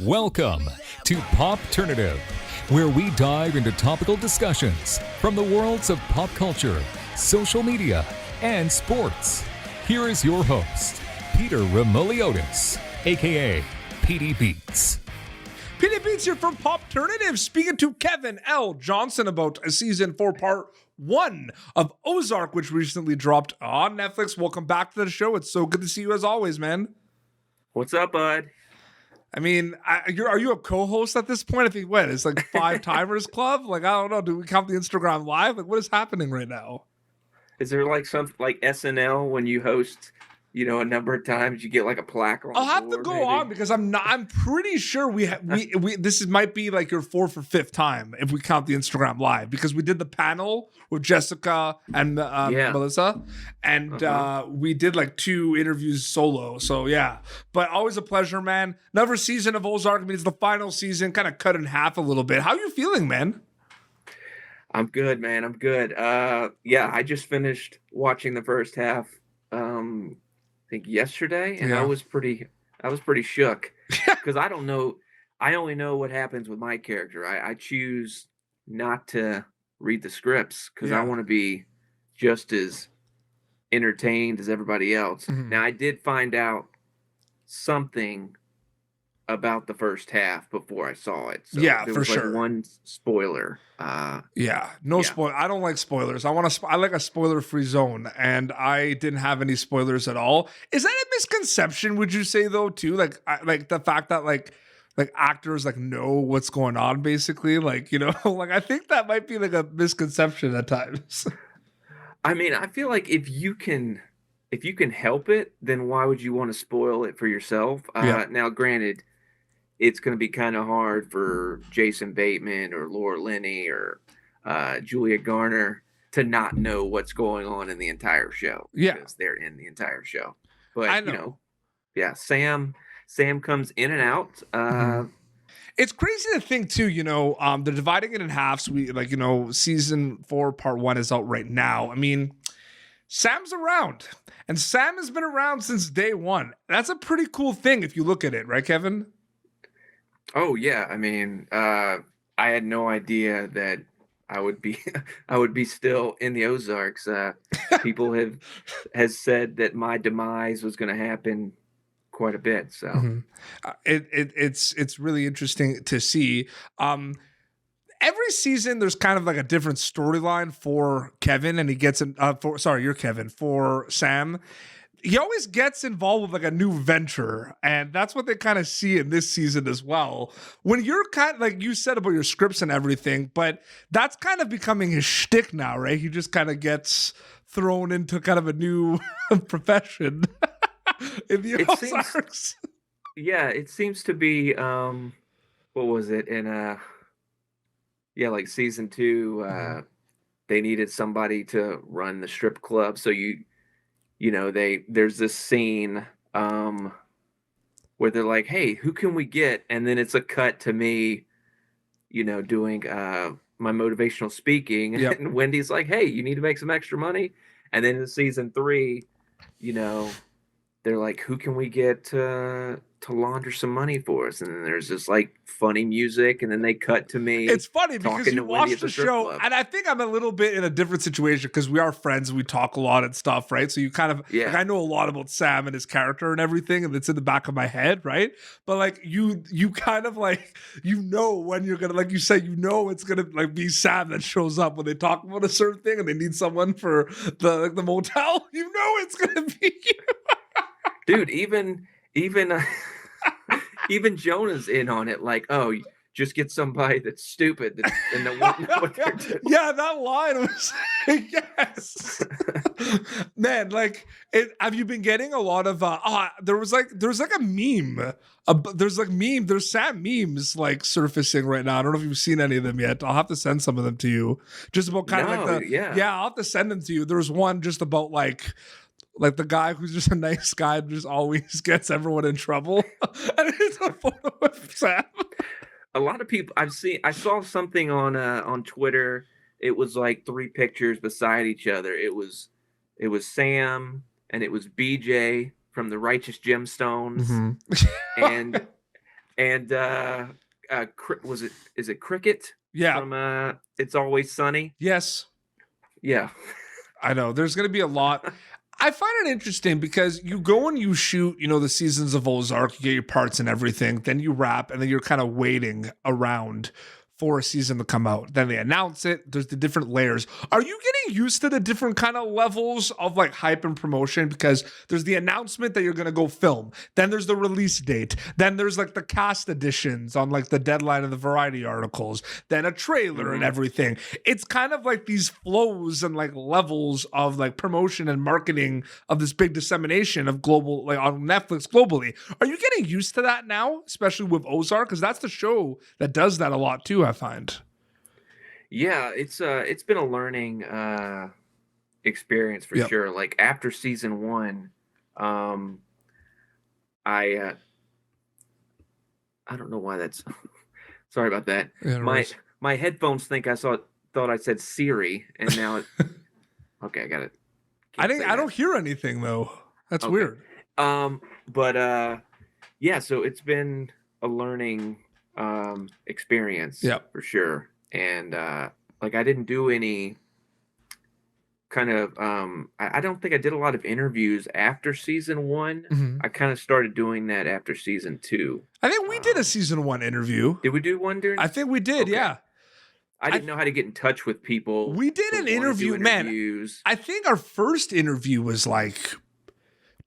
Welcome to Popternative, where we dive into topical discussions from the worlds of pop culture, social media, and sports. Here is your host, Peter Remoliotis, aka PD Beats. PD Beats here from Popternative, speaking to Kevin L. Johnson about a season 4 part 1 of Ozark, which recently dropped on Netflix. Welcome back to the show. It's so good to see you as always, man. What's up, bud? I mean, are you a co-host at this point? I think it's like 5 timers club. Like, I don't know. Do we count the Instagram live? Like, what is happening right now? Is there like something like SNL when you host, a number of times you get like a plaque on I'll the have to board, go maybe? on because I'm pretty sure we this might be like your 4th or 5th time if we count the Instagram live, because we did the panel with Jessica and Melissa, and we did like 2 interviews solo. So yeah, but always a pleasure, man. Another season of Ozark. I mean, it's the final season, kind of cut in half a little bit. How you feeling, man? I'm good, man. I'm good. I just finished watching the first half. I think yesterday, and I was pretty shook because I don't know. I only know what happens with my character. I choose not to read the scripts because I want to be just as entertained as everybody else. Mm-hmm. Now, I did find out something about the first half before I saw it. So Yeah, there for was sure. like one spoiler. No spoil. I don't like spoilers. I like a spoiler-free zone, and I didn't have any spoilers at all. Is that a misconception? Would you say though too? Like the fact that like actors like know what's going on, basically. Like like I think that might be like a misconception at times. I mean, I feel like if you can help it, then why would you want to spoil it for yourself? Now, granted, it's going to be kind of hard for Jason Bateman or Laura Linney or Julia Garner to not know what's going on in the entire show. Yeah, because they're in the entire show. But I know. Sam comes in and out. It's crazy to think too, they're dividing it in halves. We season 4 part 1 is out right now. I mean, Sam's around, and Sam has been around since day 1. That's a pretty cool thing if you look at it, right, Kevin? Oh yeah, I mean, I had no idea that I would be still in the Ozarks. People has said that my demise was going to happen quite a bit. So it's really interesting to see. Every season there's kind of like a different storyline for Kevin, and he gets for Sam. He always gets involved with like a new venture, and that's what they kind of see in this season as well. When you're kind of like you said about your scripts and everything, but that's kind of becoming his shtick now, right? He just kind of gets thrown into kind of a new profession in the Ozarks. It seems to be what was it in like season 2, they needed somebody to run the strip club, so there's this scene where they're like, hey, who can we get? And then it's a cut to me, doing my motivational speaking. Yep. And Wendy's like, hey, you need to make some extra money. And then in season 3, they're like, who can we get to launder some money for us? And then there's this like funny music, and then they cut to me. It's funny because you watch the show, club. and I think I'm a little bit in a different situation because we are friends and we talk a lot and stuff, right? So you kind of, like, I know a lot about Sam and his character and everything, and it's in the back of my head, right? But like you kind of like, when you're gonna, like you said, it's gonna like be Sam that shows up when they talk about a certain thing and they need someone for the motel. It's gonna be you. Dude, even even Jonah's in on it. Like, oh, just get somebody that's stupid and they won't know what they're doing. Yeah, that line was yes. Man, like, have you been getting a lot of? There's a meme. There's Sam memes like surfacing right now. I don't know if you've seen any of them yet. I'll have to send some of them to you. Just about kind of like I'll have to send them to you. There's one just about like the guy who's just a nice guy just always gets everyone in trouble. And it's a photo of Sam. A lot of people I saw something on Twitter. It was like 3 pictures beside each other. It was Sam and it was BJ from the Righteous Gemstones. Mm-hmm. And and is it Cricket Yeah. from It's Always Sunny? Yes. Yeah. I know there's going to be a lot. I find it interesting because you go and you shoot, the seasons of Ozark, you get your parts and everything, then you wrap, and then you're kind of waiting around for a season to come out. Then they announce it. There's the different layers. Are you getting used to the different kind of levels of like hype and promotion? Because there's the announcement that you're going to go film. Then there's the release date. Then there's like the cast editions on like the deadline of the variety articles. Then a trailer and everything. It's kind of like these flows and like levels of like promotion and marketing of this big dissemination of global, like on Netflix globally. Are you getting used to that now, especially with Ozark? Because that's the show that does that a lot too, I find. Yeah, it's been a learning experience for Yep. sure. Like after season 1, I I don't know why that's sorry about that. Yeah, no My worries. my headphones think thought I said Siri, and now okay, I got it. I don't hear anything though. That's Okay. weird. But yeah, so it's been a learning experience Yep. for sure. And like I didn't do any kind of I don't think I did a lot of interviews after season 1. Mhm. I kind of started doing that after season 2. I think we did a season 1 interview. Did we do one during? I think we did, Okay. yeah. I didn't know how to get in touch with people. We did who an wanna do interview, man. interviews. I think our first interview was like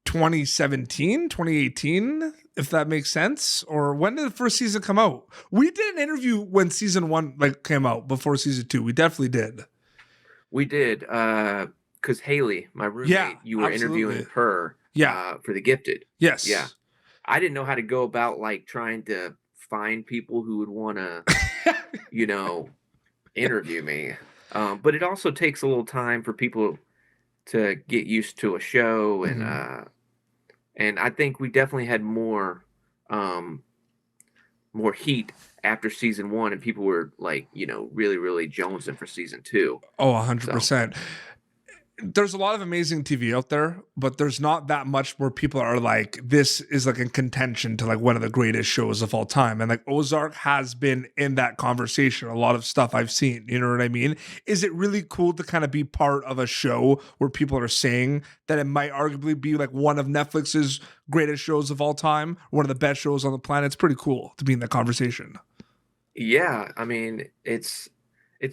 2017, 2018, if that makes sense. Or when did the first season come out? We did an interview when season 1 like came out before season 2. We definitely did. We did, because Haley, my roommate, you were interviewing absolutely. her Yeah. for The Gifted. Yes. Yeah. I didn't know how to go about like trying to find people who would want to, interview me. But it also takes a little time for people to get used to a show, and I think we definitely had more heat after season 1, and people were like, really, really jonesing for season 2. Oh, 100%. There's a lot of amazing TV out there, but there's not that much where people are like, this is like in contention to like one of the greatest shows of all time. And like Ozark has been in that conversation. A lot of stuff I've seen, you know what I mean? Is it really cool to kind of be part of a show where people are saying that it might arguably be like one of Netflix's greatest shows of all time, one of the best shows on the planet? It's pretty cool to be in that conversation. Yeah, I mean, it's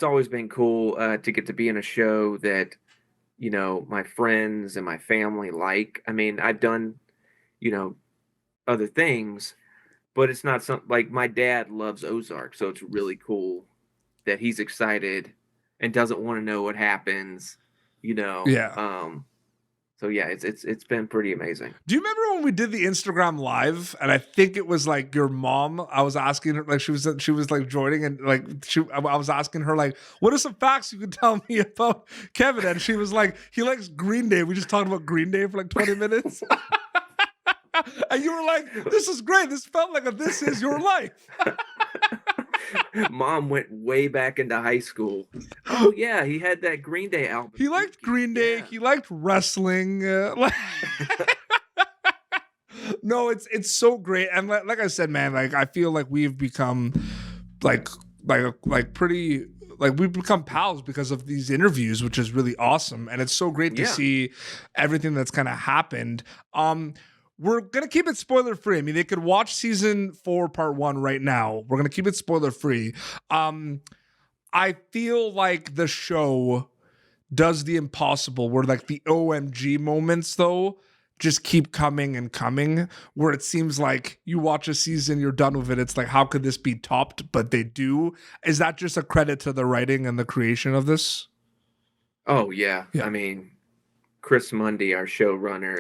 always been cool to get to be in a show that my friends and my family like. I mean, I've done, other things, but it's not something like my dad loves Ozark, so it's really cool that he's excited and doesn't want to know what happens, Yeah. So yeah, it's been pretty amazing. Do you remember when we did the Instagram live and I think it was like your mom? I was asking her, like she was like joining, and like I was asking her like, what are some facts you could tell me about Kevin? And she was like, he likes Green Day. We just talked about Green Day for like 20 minutes. And you were like, this is great. This felt like This Is Your Life. Mom went way back into high school. Oh yeah, he had that Green Day album. He liked Green Day. Yeah. He liked wrestling. No, it's so great. And like I said, man, like I feel like we've become like pretty, like we've become pals because of these interviews, which is really awesome. And it's so great to Yeah. see everything that's kind of happened. We're gonna keep it spoiler free. I mean, they could watch season 4, part 1 right now. We're gonna keep it spoiler free. I feel like the show does the impossible, where like the OMG moments though just keep coming and coming, where it seems like you watch a season, you're done with it. It's like, how could this be topped? But they do. Is that just a credit to the writing and the creation of this? Oh yeah. Yeah. I mean, Chris Mundy, our showrunner,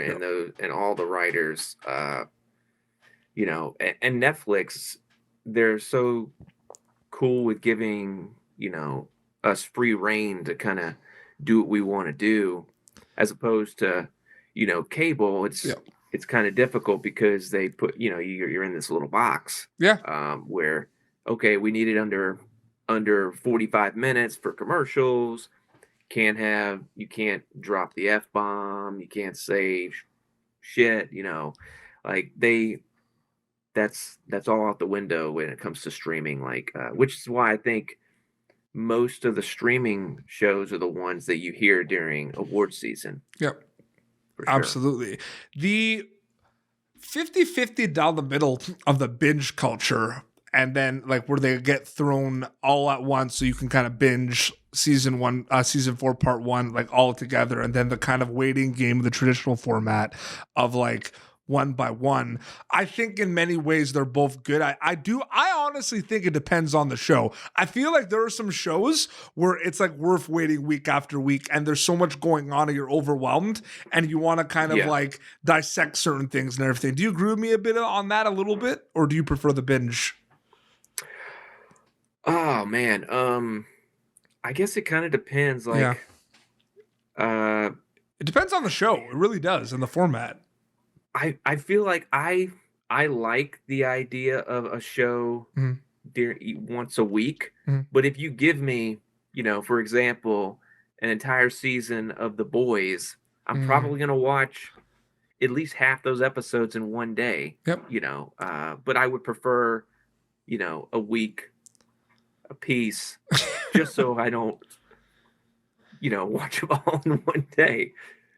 and all the writers, and Netflix, they're so cool with giving, us free reign to kind of do what we want to do, as opposed to, cable. It's kind of difficult because they put, you're in this little box. Yeah. Where, okay, we need it under 45 minutes for commercials. You can't drop the F-bomb, you can't say shit, like that's all out the window when it comes to streaming. Like, which is why I think most of the streaming shows are the ones that you hear during award season Yep. for sure. Absolutely. The 50-50 down the middle of the binge culture, and then like where they get thrown all at once so you can kind of binge season 4 part 1 like all together, and then the kind of waiting game, the traditional format of like one by one. I think in many ways they're both good. I honestly think it depends on the show. I feel like there are some shows where it's like worth waiting week after week and there's so much going on and you're overwhelmed and you want to kind of Yeah. like dissect certain things and everything. Do you agree with me a bit on that a little bit, or do you prefer the binge? Oh man, I guess it kind of depends. Like, It depends on the show. It really does, and the format. I feel like I like the idea of a show Mhm. once a week, Mhm. but if you give me, for example, an entire season of The Boys, I'm Mhm. probably gonna watch at least half those episodes in one day. Yep. But I would prefer, a week a piece, just so I don't, watch them all in one day.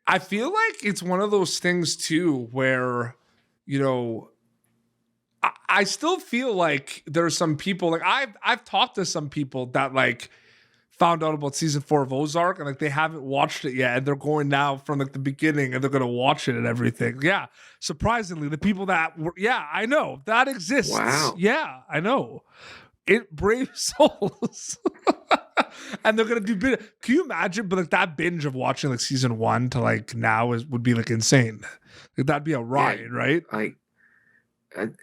I feel like it's one of those things too where, I still feel like there's some people like I've talked to some people that like found out about season 4 of Ozark and like they haven't watched it yet and they're going now from like the beginning and they're gonna watch it and everything. Yeah, surprisingly, the people that were, yeah, I know that exists. Wow. Yeah, I know. It brave souls. And they're gonna do can you imagine? But like that binge of watching like season 1 to like now would be like insane. Like, that'd be a ride, right?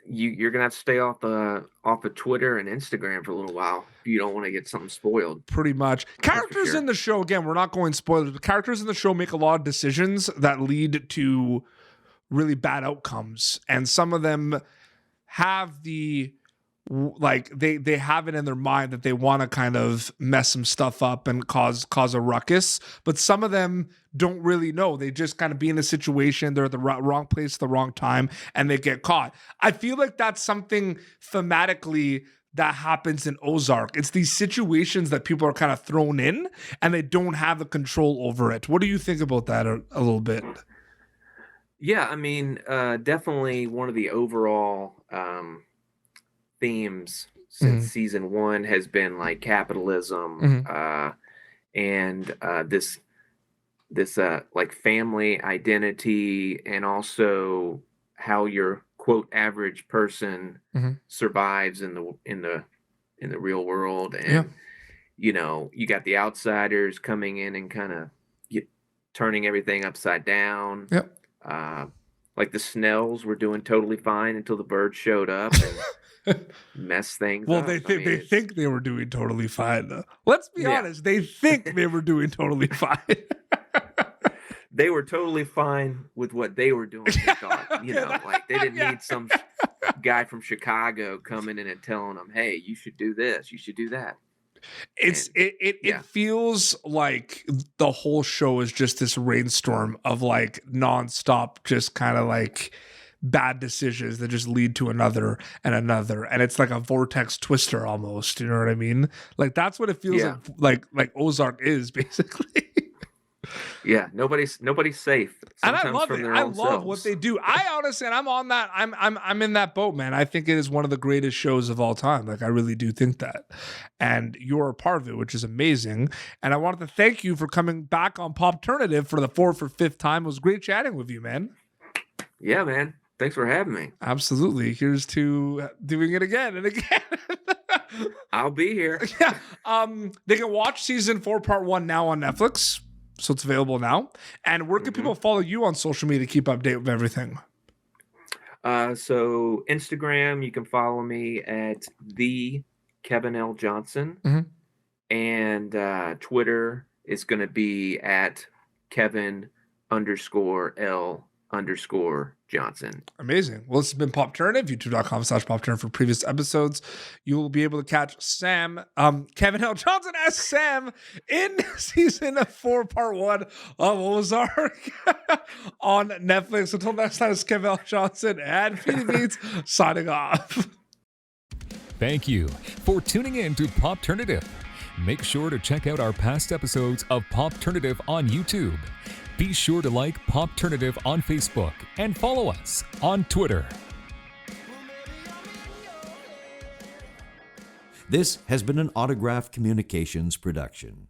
You're gonna have to stay off of Twitter and Instagram for a little while if you don't want to get something spoiled. Pretty much. Characters sure. in the show, again, we're not going spoilers, but characters in the show make a lot of decisions that lead to really bad outcomes. And some of them have like they have it in their mind that they want to kind of mess some stuff up and cause a ruckus, but some of them don't really know. They just kind of be in a situation, they're at the wrong place at the wrong time and they get caught. I feel like that's something thematically that happens in Ozark. It's these situations that people are kind of thrown in and they don't have the control over it. What do you think about that a little bit? Yeah, I mean, definitely one of the overall themes since season 1 has been like capitalism, and this like family identity, and also how your quote average person survives in the real world. And you got the outsiders coming in and kind of turning everything upside down. Yep. Like the Snells were doing totally fine until the birds showed up and messed things Well, up. they think they were doing totally fine. Let's be honest. They think they were doing totally fine. They were totally fine with what they were doing. They thought, like they didn't need some guy from Chicago coming in and telling them, "Hey, you should do this, you should do that." It feels like the whole show is just this rainstorm of like nonstop, just kind of like bad decisions that just lead to another and another, and it's like a vortex twister almost. You know what I mean? Like that's what it feels like Ozark is basically. Yeah, nobody's safe. And I love it. I love selves. what they do. I honestly, and I'm on that. I'm in that boat, man. I think it is one of the greatest shows of all time. Like I really do think that, and you're a part of it, which is amazing. And I wanted to thank you for coming back on Popternative for the 4th or 5th time. It was great chatting with you, man. Yeah, man. Thanks for having me. Absolutely. Here's to doing it again and again. I'll be here. Yeah. They can watch season 4, part 1 now on Netflix. So it's available now. And where can people follow you on social media to keep update with everything? So Instagram, you can follow me at the Kevin L. Johnson. And Twitter is going to be at Kevin_L_Johnson. _Johnson. Amazing. Well, this has been Popternative, youtube.com/Popternative for previous episodes. You will be able to catch Kevin L. Johnson as Sam in season 4, part 1 of Ozark on Netflix. Until next time, it's Kevin L. Johnson and Feedy Beats signing off. Thank you for tuning in to Popternative. Make sure to check out our past episodes of Popternative on YouTube. Be sure to like Popternative on Facebook and follow us on Twitter. This has been an Autograph Communications production.